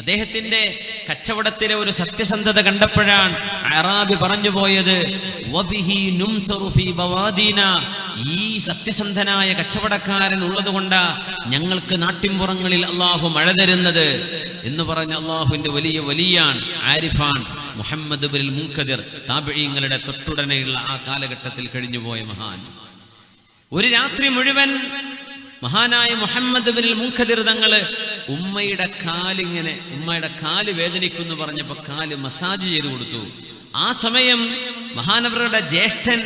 അദ്ദേഹത്തിന്റെ കച്ചവടത്തിലെ ഒരു സത്യസന്ധത കണ്ടപ്പോഴാണ് അറാബി പറഞ്ഞു പോയത്, വബിഹി നുംതറു ഫീ ബവാദീന, ഈ സത്യസന്ധനായ കച്ചവടക്കാരൻ ഉള്ളതുകൊണ്ടാ ഞങ്ങൾക്ക് നാട്ടിൻപുറങ്ങളിൽ അള്ളാഹു മഴ തരുന്നത് എന്ന് പറഞ്ഞ അള്ളാഹുവിന്റെ വലിയ വലിയാണ് ആരിഫാൻ മുഹമ്മദ് ബിൻ മുൻകദിർ. താബിഈങ്ങളുടെ തൊട്ടുടനെയുള്ള ആ കാലഘട്ടത്തിൽ കഴിഞ്ഞുപോയ മഹാൻ. ഒരു രാത്രി മുഴുവൻ മഹാനായ മുഹമ്മദ് ബിൻ മുൻകദിർ തങ്ങള് ഉമ്മയുടെ കാല് വേദനിക്കുന്നു പറഞ്ഞപ്പോ കാല് മസാജ് ചെയ്തു കൊടുത്തു. ആ സമയം മഹാനവരുടെ ജ്യേഷ്ഠൻ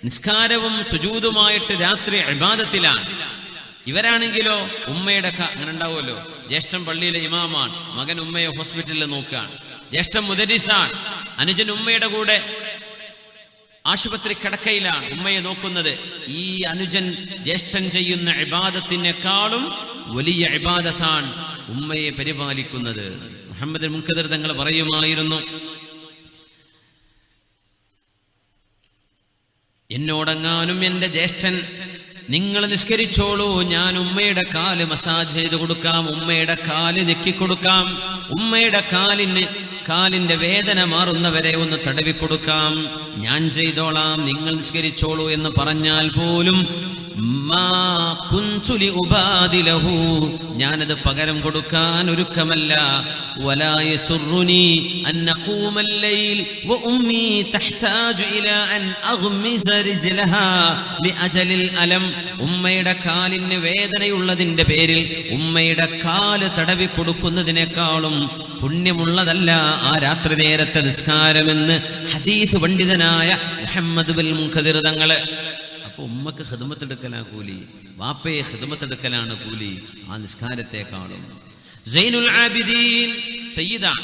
നിസ്കാരവും സുജൂദുമായിട്ട് രാത്രി ഇബാദത്തിലാണ്. ഇവരാണെങ്കിലോ ഉമ്മയുടെ അങ്ങനെ ഉണ്ടാവുമല്ലോ, ജ്യേഷ്ഠൻ പള്ളിയിലെ ഇമാമാണ്, മകൻ ഉമ്മയെ ഹോസ്പിറ്റലിൽ നോക്കുകയാണ്, ജ്യേഷ്ഠൻ മുദരിസാണ്, അനുജൻ ഉമ്മയുടെ കൂടെ ആശുപത്രി കിടക്കയിലാണ് ഉമ്മയെ നോക്കുന്നത്. ഈ അനുജൻ ജ്യേഷ്ഠൻ ചെയ്യുന്ന ഇബാദത്തിനേക്കാളും വലിയ ഇബാദത്താണ് ഉമ്മയെ പരിപാലിക്കുന്നത്. മുഹമ്മദ് മുൻകദിർ തങ്ങൾ പറയുമായിരുന്നു, എന്നോടെങ്ങാനും എൻ്റെ ജ്യേഷ്ഠൻ നിങ്ങൾ നിസ്കരിച്ചോളൂ, ഞാൻ ഉമ്മയുടെ കാല് മസാജ് ചെയ്ത് കൊടുക്കാം, ഉമ്മയുടെ കാല് നെക്കിക്കൊടുക്കാം, ഉമ്മയുടെ കാലിന്റെ വേദന മാറുന്നവരെ ഒന്ന് തടവിക്കൊടുക്കാം, ഞാൻ ചെയ്തോളാം, നിങ്ങൾ നിസ്കരിച്ചോളൂ എന്ന് പറഞ്ഞാൽ പോലും ഞാനത് പകരം കൊടുക്കാൻ ഒരുക്കമല്ല. ഉമ്മയുടെ കാലിന് വേദനയുള്ളതിന്റെ പേരിൽ ഉമ്മയുടെ കാല് തടവി കൊടുക്കുന്നതിനേക്കാളും പുണ്യമുള്ളതല്ല ആ രാത്രി നേരത്തെ നിസ്കാരമെന്ന് ഹദീസ് പണ്ഡിതനായ മുഹമ്മദ് ബിൻ മുൻകദിർ തങ്ങള്. അപ്പൊ ഉമ്മക്ക് ഖിദ്മത്തെടുക്കലാണ് കൂലി, വാപ്പയെ ഖിദ്മത്തെടുക്കലാണ് കൂലി ആ നിസ്കാരത്തെക്കാളും. സൈനുൽ ആബിദീൻ സയ്യിദാൻ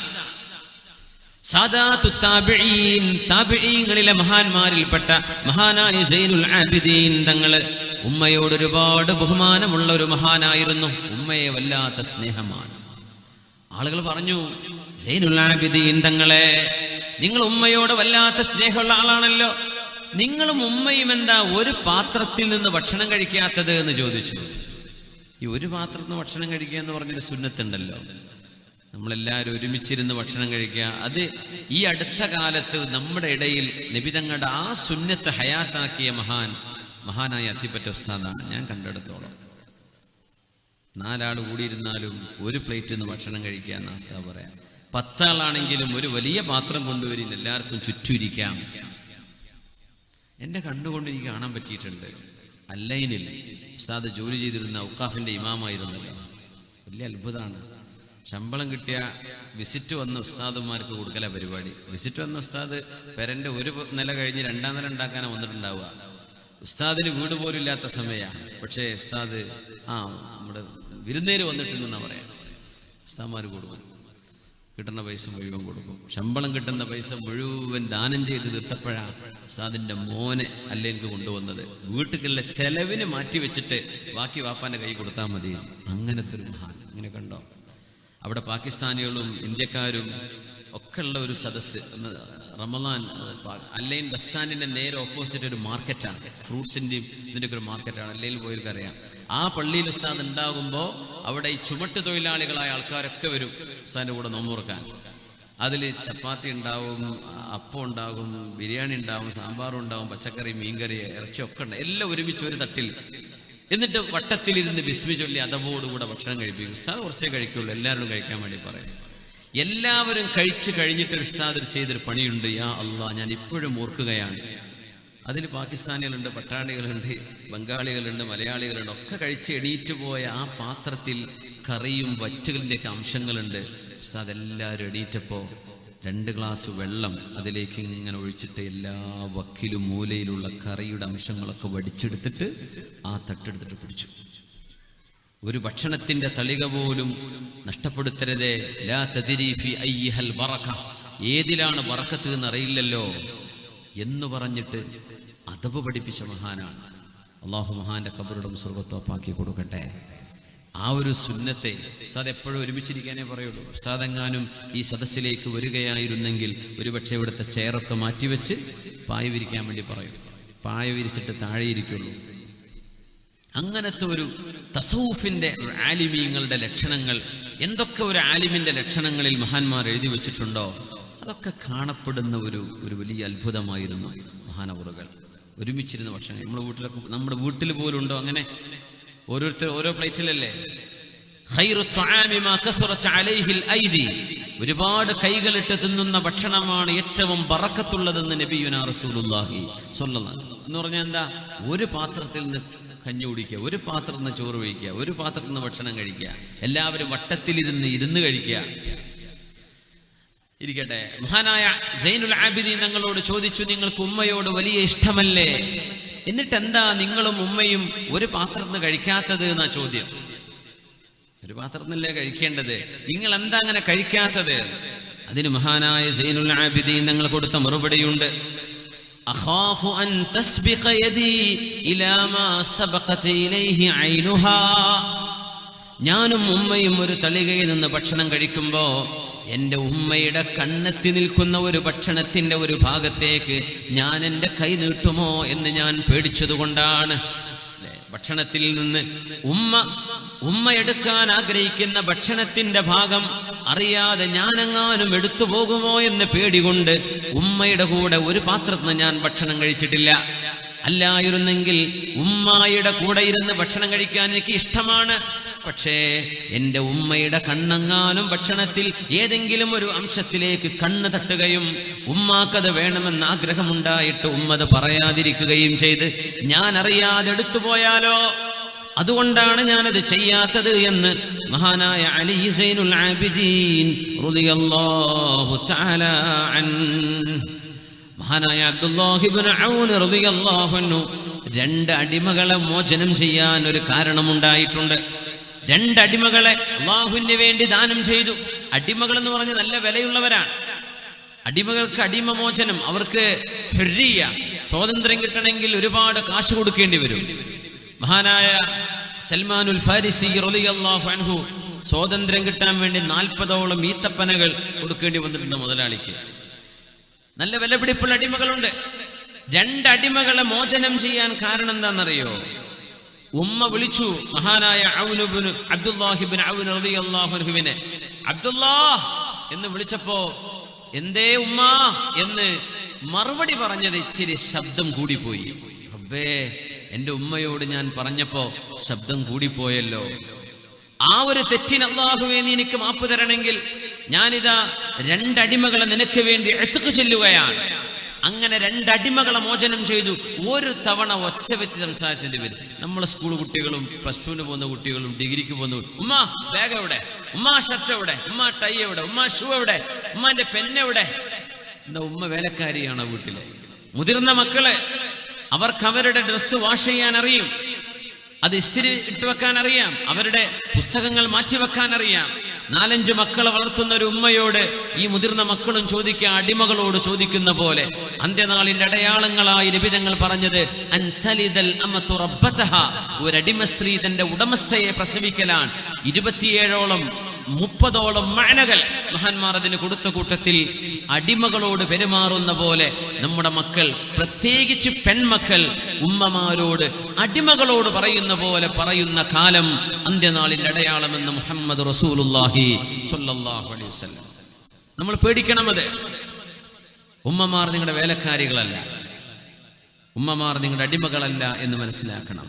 സാദാത്തു താബിഈൻ, താബിഈങ്ങളിലെ മഹാന്മാരിൽപ്പെട്ട മഹാനായ സൈനുൽ ആബിദീൻ തങ്ങള് ഉമ്മയോട് ഒരുപാട് ബഹുമാനമുള്ള ഒരു മഹാനായിരുന്നു. ഉമ്മയെ വല്ലാത്ത സ്നേഹമാണ്. ആളുകൾ പറഞ്ഞു, സൈനുൽ ആബിദീൻ തങ്ങളെ, നിങ്ങൾ ഉമ്മയോട് വല്ലാത്ത സ്നേഹമുള്ള ആളാണല്ലോ, നിങ്ങളും ഉമ്മയും എന്താ ഒരു പാത്രത്തിൽ നിന്ന് ഭക്ഷണം കഴിക്കാത്തത് എന്ന് ചോദിച്ചു. ഈ ഒരു പാത്രത്തിൽ നിന്ന് ഭക്ഷണം കഴിക്കുക എന്ന് പറഞ്ഞൊരു സുന്നത്തുണ്ടല്ലോ, നമ്മളെല്ലാവരും ഒരുമിച്ചിരുന്ന് ഭക്ഷണം കഴിക്കുക. അത് ഈ അടുത്ത കാലത്ത് നമ്മുടെ ഇടയിൽ നബി തങ്ങളുടെ ആ സുന്നത്ത് ഹയാത്താക്കിയ മഹാനായ അത്തിപ്പറ്റ ഉസ്താദാണ് ഞാൻ കണ്ടെടുത്തോളം. 4 ആൾ കൂടിയിരുന്നാലും ഒരു പ്ലേറ്റിൽ നിന്ന് ഭക്ഷണം കഴിക്കുക എന്നാ ഉസ്താദ് പറയാം. 10 ആളാണെങ്കിലും ഒരു വലിയ പാത്രം കൊണ്ടുവരില്ല, എല്ലാവർക്കും ചുറ്റൂരിക്കാം. എൻ്റെ കണ്ണുകൊണ്ട് എനിക്ക് കാണാൻ പറ്റിയിട്ടുണ്ട്. അല്ലൈനിൽ ഉസ്താദ് ജോലി ചെയ്തിരുന്ന ഔഖാഫിൻ്റെ ഇമാമായിരുന്നല്ലോ, വലിയ അത്ഭുതമാണ്. ശമ്പളം കിട്ടിയ വിസിറ്റ് വന്ന ഉസ്താദുമാർക്ക് കൊടുക്കല പരിപാടി. വിസിറ്റ് വന്ന ഉസ്താദ് പെരൻ്റെ ഒരു നില കഴിഞ്ഞ് 2ാം നില ഉണ്ടാക്കാനാണ് വന്നിട്ടുണ്ടാവുക. ഉസ്താദിന് വീട് പോലും ഇല്ലാത്ത സമയമാണ്. പക്ഷേ ഉസ്താദ് നമ്മുടെ വിരുന്നേര് വന്നിട്ടുണ്ടെന്നാണ് പറയാം. ഉസ്താദ്മാർ കൊടുക്കും, കിട്ടുന്ന പൈസ മുഴുവൻ കൊടുക്കും. ശമ്പളം കിട്ടുന്ന പൈസ മുഴുവൻ ദാനം ചെയ്ത് തീർത്തപ്പോഴാണ് ഉസ്താദിന്റെ മോനെ അല്ലേക്ക് കൊണ്ടുവന്നത്. വീട്ടിലുള്ള ചെലവിന് മാറ്റി വെച്ചിട്ട് ബാക്കി വാപ്പാന്റെ കൈ കൊടുത്താൽ മതി. അങ്ങനത്തെ ഒരു മഹാൻ. ഇങ്ങനെ കണ്ടോ, അവിടെ പാകിസ്ഥാനികളും ഇന്ത്യക്കാരും ഒക്കെ ഉള്ള ഒരു സദസ്സ്. റമദാൻ അല്ലൈൻ ബസ് സ്റ്റാൻഡിന്റെ നേരെ ഓപ്പോസിറ്റ് ഒരു മാർക്കറ്റാണ്, ഫ്രൂട്ട്സിന്റെയും ഇതിൻ്റെയൊക്കെ ഒരു മാർക്കറ്റാണ്. അല്ലയിൽ പോയവർക്കറിയാം. ആ പള്ളിയിൽ ഉസ്താദ് ഉണ്ടാകുമ്പോൾ അവിടെ ഈ ചുമട്ട് തൊഴിലാളികളായ ആൾക്കാരൊക്കെ വരും ഉസ്താദിന്റെ കൂടെ നോമ്പ് തുറക്കാൻ. അതിൽ ചപ്പാത്തി ഉണ്ടാവും, അപ്പം ഉണ്ടാകും, ബിരിയാണി ഉണ്ടാവും, സാമ്പാറും ഉണ്ടാവും, പച്ചക്കറി, മീൻകറി, ഇറച്ചി ഒക്കെ ഉണ്ട്. എല്ലാം ഒരുമിച്ച് ഒരു തട്ടിൽ. എന്നിട്ട് വട്ടത്തിലിരുന്ന് ബിസ്മി ചൊല്ലി അതവോടുകൂടെ ഭക്ഷണം കഴിപ്പിക്കും. ഉസ്താദ് കുറച്ചേ കഴിക്കുള്ളൂ, എല്ലാവരും കഴിക്കാൻ വേണ്ടി പറയും. എല്ലാവരും കഴിച്ച് കഴിഞ്ഞിട്ട് ഉസ്താദ് ചെയ്തൊരു പണിയുണ്ട്. യാ അല്ലാഹ്, ഞാൻ ഇപ്പോഴും ഓർക്കുകയാണ്. അതിൽ പാകിസ്ഥാനികളുണ്ട്, പട്ടാണികളുണ്ട്, ബംഗാളികളുണ്ട്, മലയാളികളുണ്ട്. ഒക്കെ കഴിച്ച് എണീറ്റ് പോയ ആ പാത്രത്തിൽ കറിയും വറ്റുകളിൻ്റെയൊക്കെ അംശങ്ങളുണ്ട്. ഉസ്താദ് എല്ലാവരും എണീറ്റപ്പോൾ 2 ഗ്ലാസ് വെള്ളം അതിലേക്ക് ഇങ്ങനെ ഒഴിച്ചിട്ട് എല്ലാ വക്കിലും മൂലയിലുള്ള കറിയുടെ അംശങ്ങളൊക്കെ വടിച്ചെടുത്തിട്ട് ആ തട്ടെടുത്തിട്ട് കുടിച്ചു. ഒരു ഭക്ഷണത്തിന്റെ തളിക പോലും നഷ്ടപ്പെടുത്തരുതേ. ലാ തദ്രി ഫി അയ്യിഹൽ ബറക, ഏതിലാണ് ബറക്കത്ത് എന്ന് അറിയില്ലല്ലോ എന്ന് പറഞ്ഞിട്ട് അദബ് പഠിപ്പിച്ച മഹാനാണ്. അള്ളാഹു മഹാന്റെ ഖബറും സ്വർഗ്ഗത്തോപ്പാക്കി കൊടുക്കട്ടെ. ആ ഒരു സുന്നത്തെ ഉസ്താദ് എപ്പോഴും ഒരുമിച്ചിരിക്കാനേ പറയുള്ളൂ. ഉസ്താദെങ്ങാനും ഈ സദസ്സിലേക്ക് വരികയായിരുന്നെങ്കിൽ ഒരുപക്ഷെ ഇവിടുത്തെ ചെയറൊക്കെ മാറ്റിവെച്ച് പായ വിരിക്കാൻ വേണ്ടി പറയും. പായ വിരിച്ചിട്ട് താഴെ ഇരിക്കുള്ളൂ. അങ്ങനത്തെ ഒരു തസൗഫിന്റെ ആലിമീങ്ങളുടെ ലക്ഷണങ്ങൾ, എന്തൊക്കെ ഒരു ആലിമിന്റെ ലക്ഷണങ്ങളിൽ മഹാന്മാർ എഴുതി വെച്ചിട്ടുണ്ടോ അതൊക്കെ കാണപ്പെടുന്ന ഒരു വലിയ അത്ഭുതമായിരുന്നു. മഹാനവറുകൾ ഒരുമിച്ചിരുന്ന ഭക്ഷണം നമ്മുടെ വീട്ടിൽ പോലും ഉണ്ടോ അങ്ങനെ? ഓരോരുത്തർ ഓരോ പ്ലേറ്റിലല്ലേ? ഒരുപാട് കൈകളിട്ട് തിന്നുന്ന ഭക്ഷണമാണ് ഏറ്റവും ബറക്കത്തുള്ളതെന്ന് നബിയുനാ റസൂലുള്ളാഹി സ്വല്ലല്ലാഹു അലൈഹി വസല്ലം എന്ന് പറഞ്ഞാൽ എന്താ? ഒരു പാത്രത്തിൽ നിന്ന് കഞ്ഞി കുടിക്കുക, ഒരു പാത്രത്തിൽ നിന്ന് ചോറ് കഴിക്കുക, ഒരു പാത്രത്തിൽ നിന്ന് ഭക്ഷണം കഴിക്കുക, എല്ലാവരും വട്ടത്തിലിരുന്ന് കഴിക്കുക. ഇരിക്കട്ടെ, മഹാനായ സൈനുൽ ആബിദീൻ തങ്ങളോട് ചോദിച്ചു, നിങ്ങൾക്ക് ഉമ്മയോട് വലിയ ഇഷ്ടമല്ലേ? എന്നിട്ട് എന്താ നിങ്ങളും ഉമ്മയും ഒരു പാത്രത്തിൽ നിന്ന് കഴിക്കാത്തത് എന്നാ ചോദ്യം. ഒരു പാത്രത്തിനല്ലേ കഴിക്കേണ്ടത്, നിങ്ങൾ എന്താ അങ്ങനെ കഴിക്കാത്തത്? അതിന് മഹാനായ സൈനുൽ ആബിദീൻ തങ്ങൾ കൊടുത്ത മറുപടിയുണ്ട്. അഖാഫു അൻ തസ്ബിഖ യദി ഇലാ മാ സബഖത ഇലൈഹി ഐനുഹാ. ഞാനും ഉമ്മയും ഒരു തളികയിൽ നിന്ന് ഭക്ഷണം കഴിക്കുമ്പോ എൻ്റെ ഉമ്മയുടെ കണ്ണെത്തി നിൽക്കുന്ന ഒരു ഭക്ഷണത്തിന്റെ ഒരു ഭാഗത്തേക്ക് ഞാൻ എൻ്റെ കൈ നീട്ടുമോ എന്ന് ഞാൻ പേടിച്ചതുകൊണ്ടാണ്. ഭക്ഷണത്തിൽ നിന്ന് ഉമ്മ എടുക്കാൻ ആഗ്രഹിക്കുന്ന ഭക്ഷണത്തിന്റെ ഭാഗം അറിയാതെ ഞാനെങ്ങാനും എടുത്തു പോകുമോ എന്ന പേടികൊണ്ട് ഉമ്മയുടെ കൂടെ ഒരു പാത്രത്തിൽ ഞാൻ ഭക്ഷണം കഴിച്ചിട്ടില്ല. അല്ലായിരുന്നെങ്കിൽ ഉമ്മയുടെ കൂടെ ഇരുന്ന് ഭക്ഷണം കഴിക്കാൻ എനിക്ക് ഇഷ്ടമാണ്. പക്ഷേ എൻ്റെ ഉമ്മയുടെ കണ്ണെങ്ങാനും ഭക്ഷണത്തിൽ ഏതെങ്കിലും ഒരു അംശത്തിലേക്ക് കണ്ണ് തട്ടുകയും ഉമ്മാക്കത് വേണമെന്ന് ആഗ്രഹമുണ്ടായിട്ട് ഉമ്മത് പറയാതിരിക്കുകയും ചെയ്ത് ഞാൻ അറിയാതെ എടുത്തുപോയാലോ, അതുകൊണ്ടാണ് ഞാനത് ചെയ്യാത്തത് എന്ന് മഹാനായ അലി സൈനുൽ ആബിദീൻ റളിയല്ലാഹു തആല അൻഹു, മഹാനായ അബ്ദുല്ലാഹി ഇബ്നു ഔൻ റളിയല്ലാഹു അൻഹു 2 അടിമകളെ മോചനം ചെയ്യാൻ ഒരു കാരണമുണ്ടായിട്ടുണ്ട്. 2 അടിമകളെ അള്ളാഹുവിന് വേണ്ടി ദാനം ചെയ്തു. അടിമകൾ എന്ന് പറഞ്ഞ് നല്ല വിലയുള്ളവരാണ്. അടിമകൾക്ക് അടിമമോചനം, അവർക്ക് ഹുർരിയ, സ്വാതന്ത്ര്യം കിട്ടണമെങ്കിൽ ഒരുപാട് കാശ് കൊടുക്കേണ്ടി വരും. മഹാനായ സൽമാനുൽ ഫാരിസി റളിയല്ലാഹു അൻഹു സ്വാതന്ത്ര്യം കിട്ടാൻ വേണ്ടി 40ഓളം ഈത്തപ്പനകൾ കൊടുക്കേണ്ടി വന്നിട്ടുണ്ട് മുതലാളിക്ക്. നല്ല വിലപിടിപ്പുള്ള അടിമകളുണ്ട്. 2 അടിമകളെ മോചനം ചെയ്യാൻ കാരണം എന്താണെന്നറിയോ? ഉമ്മ വിളിച്ചു മഹാനായ അബ്ദുല്ലാഹി ഇബ്നു ഔൻ റളിയല്ലാഹു അൻഹുവിനെ. അബ്ദുല്ലാഹ് എന്ന് വിളിച്ചപ്പോ എന്തേ ഉമ്മ എന്ന് മറുപടി പറഞ്ഞത് ഇച്ചിരി ശബ്ദം കൂടിപ്പോയി. റബ്ബേ, എൻ്റെ ഉമ്മയോട് ഞാൻ പറഞ്ഞപ്പോ ശബ്ദം കൂടിപ്പോയല്ലോ. ആ ഒരു തെറ്റിന് അല്ലാഹുവേ നീ എനിക്ക് മാപ്പ് തരണമെങ്കിൽ ഞാനിതാ 2 അടിമകളെ നിനക്ക് വേണ്ടി ഇത്ഖ് ചെല്ലുകയാണ്. അങ്ങനെ 2 അടിമകളെ മോചനം ചെയ്തു. ഒരു തവണ ഒച്ച വെച്ച് സംസാരിച്ചതിന്റെ പേര് നമ്മളെ സ്കൂൾ കുട്ടികളും പ്ലസ് ടുവിന് പോകുന്ന കുട്ടികളും ഡിഗ്രിക്ക് പോകുന്ന ഉമ്മ ബാഗ് എവിടെ, ഉമ്മ ഷർട്ട് എവിടെ, ഉമ്മ ടൈ എവിടെ, ഉമ്മ ഷൂ എവിടെ, ഉമ്മാന്റെ പെണ്ണെവിടെ? എന്താ ഉമ്മ വേലക്കാരിയാണോ വീട്ടിലെ? മുതിർന്ന മക്കള്, അവർക്ക് അവരുടെ ഡ്രസ്സ് വാഷ് ചെയ്യാൻ അറിയും, അത് ഇസ്തിരി ഇട്ട് വെക്കാൻ അറിയാം, അവരുടെ പുസ്തകങ്ങൾ മാറ്റിവെക്കാൻ അറിയാം. 4-5 മക്കളെ വളർത്തുന്ന ഒരു ഉമ്മയോട് ഈ മുതിർന്ന മക്കളും ചോദിക്കുക, അടിമകളോട് ചോദിക്കുന്ന പോലെ. അന്ത്യനാളിന്റെ അടയാളങ്ങളായി നബി തങ്ങൾ പറഞ്ഞത് അൻതലിദൽ അമതു റബ്ബതഹ, ഒരു അടിമ സ്ത്രീ തന്റെ ഉടമസ്ഥയെ പ്രസവിക്കലാണ്. 27ഓളം 30ഓളം മഅനകൾ മഹാന്മാർ അതിന് കൊടുത്ത കൂട്ടത്തിൽ അടിമകളോട് പെരുമാറുന്ന പോലെ നമ്മുടെ മക്കൾ, പ്രത്യേകിച്ച് പെൺമക്കൾ, ഉമ്മമാരോട് അടിമകളോട് പറയുന്ന പോലെ പറയുന്ന കാലം അന്ത്യനാളിന്റെ അടയാളമെന്ന് മുഹമ്മദ് റസൂലുള്ളാഹി സ്വല്ലല്ലാഹു അലൈഹി വസല്ലം. നമ്മൾ പേടിക്കണം. അത് ഉമ്മമാർ നിങ്ങളുടെ വേലക്കാരികളല്ല, ഉമ്മമാർ നിങ്ങളുടെ അടിമകളല്ല എന്ന് മനസ്സിലാക്കണം.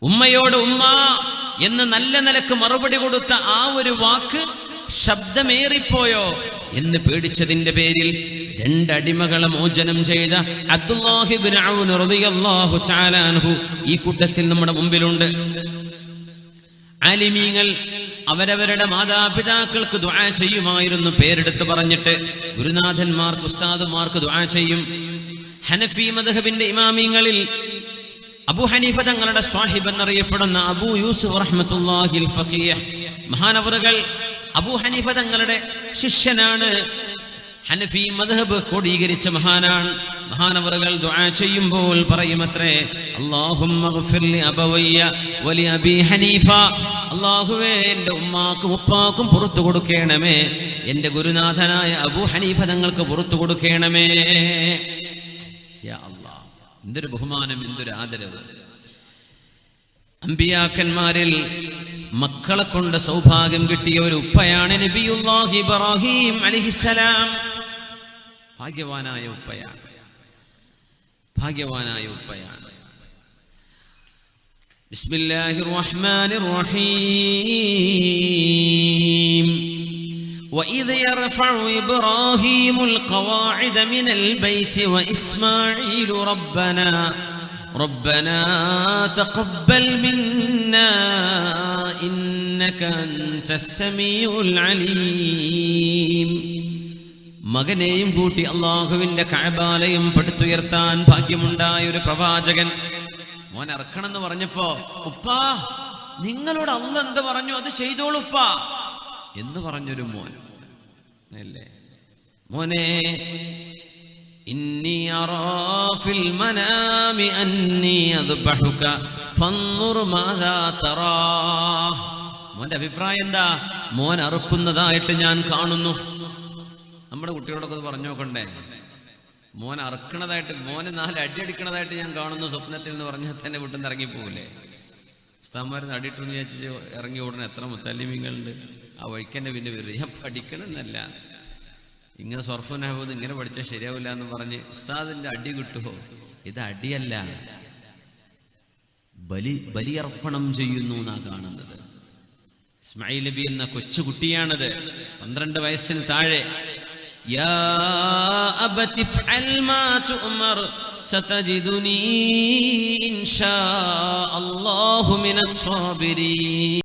ഉമ്മയോട് ഉമ്മ എന്ന് നല്ല നിലക്ക് മറുപടി കൊടുത്ത ആ ഒരു വാക്ക് ശബ്ദമേറിപ്പോയോ എന്ന് പേടിച്ചതിന്റെ പേരിൽ 2 അടിമകളെ മോചനം ചെയ്ത അബ്ദുല്ലാഹി ഇബ്നു ഔൻ റളിയല്ലാഹു തആല അൻഹു ഈ കൂട്ടത്തിൽ നമ്മുടെ മുമ്പിലുണ്ട്. ആലിമീങ്ങൾ അവരവരുടെ മാതാപിതാക്കൾക്ക് ദുആ ചെയ്യുമായിരുന്നു. പേരെടുത്ത് പറഞ്ഞിട്ട് ഗുരുനാഥന്മാർക്ക്, ഉസ്താദുമാർക്ക് ദുആ ചെയ്യും. ഹനഫി മദ്ഹബിന്റെ ഇമാമിങ്ങളിൽ അബൂ ഹനീഫ തങ്ങളുടെ സ്വാഹിബ് എന്നറിയപ്പെടുന്ന അബൂ യൂസുഫ് റഹ്മത്തുള്ളാഹിൽ ഫഖീഹ് മഹാനവറുകൾ അബൂ ഹനീഫ തങ്ങളുടെ ശിഷ്യനാണ്. ഹനഫി മദ്ഹബ് ക്രോഡീകരിച്ച മഹാനാണ്. മഹാനവറുകൾ ദുആ ചെയ്യുമ്പോൾ പറയുമത്രേ, അല്ലാഹുമ്മ ഗ്ഫിർ ലി അബവയ്യ വലി അബീ ഹനീഫ, അല്ലാഹുവേ എൻ്റെ ഉമ്മാക്കും ഉപ്പാക്കും പുറത്തു കൊടുക്കണമേ, എൻ്റെ ഗുരുനാഥനായ അബൂ ഹനീഫ തങ്ങൾക്ക് പുറത്തു കൊടുക്കണമേ. യാ അല്ലാഹ്, എന്തൊരു ബഹുമാനം, എന്തൊരു ആദരവ്. അമ്പിയാക്കന്മാരിൽ മക്കളെ കൊണ്ട് സൗഭാഗ്യം കിട്ടിയ ഒരു ഉപ്പയാണ് നബിയുല്ലാഹി ഇബ്രാഹിം അലൈഹിസ്സലാം. ഭാഗ്യവാനായ ഉപ്പയാണ്, ഭാഗ്യവാനായ ഉപ്പയാണ്. ബിസ്മില്ലാഹിർ റഹ്മാനിർ റഹീം. وإذ يرفع إبراهيم القواعد من البيت وإسماعيل ربنا تقبل منا إنك أنت السميع العليم. മകനെയും കൂട്ടി അല്ലാഹുവിന്റെ കഅബാലയം പടുത്തുയർത്താൻ ഭാഗ്യമുണ്ടായ ഒരു പ്രവാചകൻ മോൻ ഇറക്കണമെന്ന് പറഞ്ഞപ്പോ, ഉപ്പാ നിങ്ങളോട് അല്ലാഹ് എന്ത് പറഞ്ഞു അത് ചെയ്തോളൂ ഉപ്പാ എന്ന് പറഞ്ഞൊരു മോൻ അല്ലേ. മോനെ, ഇന്നി അറാ ഫിൽ മനാമി അന്നി അദ്ബഹുക ഫൻദുർ മാദാ തറാ. മോന്റെ അഭിപ്രായം എന്താ? മോൻ അറുക്കുന്നതായിട്ട് ഞാൻ കാണുന്നു. നമ്മുടെ കുട്ടികളോടൊക്കെ പറഞ്ഞു നോക്കണ്ടേ, മോൻ അറുക്കണതായിട്ട്, മോനെ 4 അടി അടിക്കണതായിട്ട് ഞാൻ കാണുന്നു സ്വപ്നത്തിൽ എന്ന് പറഞ്ഞാൽ തന്നെ വീട്ടിൽ നിന്ന് ഇറങ്ങിപ്പോകില്ലേ? ഉസ്താദ്മാരെന്ന് അടിയിട്ടെന്ന് വിചാരിച്ച് ഇറങ്ങി ഓടുന്ന എത്ര മുത്തല്ലിമീങ്ങളുണ്ട്. ആ വഴിക്കന്നെ പിന്നെ വരും. ഞാൻ പഠിക്കണമെന്നല്ല, ഇങ്ങനെ സർഫനാകുന്നത് ഇങ്ങനെ പഠിച്ചാൽ ശരിയാവില്ല എന്ന് പറഞ്ഞ് ഉസ്താദിന്റെ അടി കിട്ടുമോ? ഇത് അടിയല്ല, ബലിയർപ്പണം ചെയ്യുന്നു എന്നാ കാണുന്നത്. ഇസ്മായിൽ നബി എന്ന കൊച്ചുകുട്ടിയാണത്, 12 വയസ്സിന് താഴെ. യാ അബതി ഫഅൽ മാ തുഅമർ സതജിദുനി ഇൻഷാ അല്ലാഹു മിനസ് സാബിരീൻ.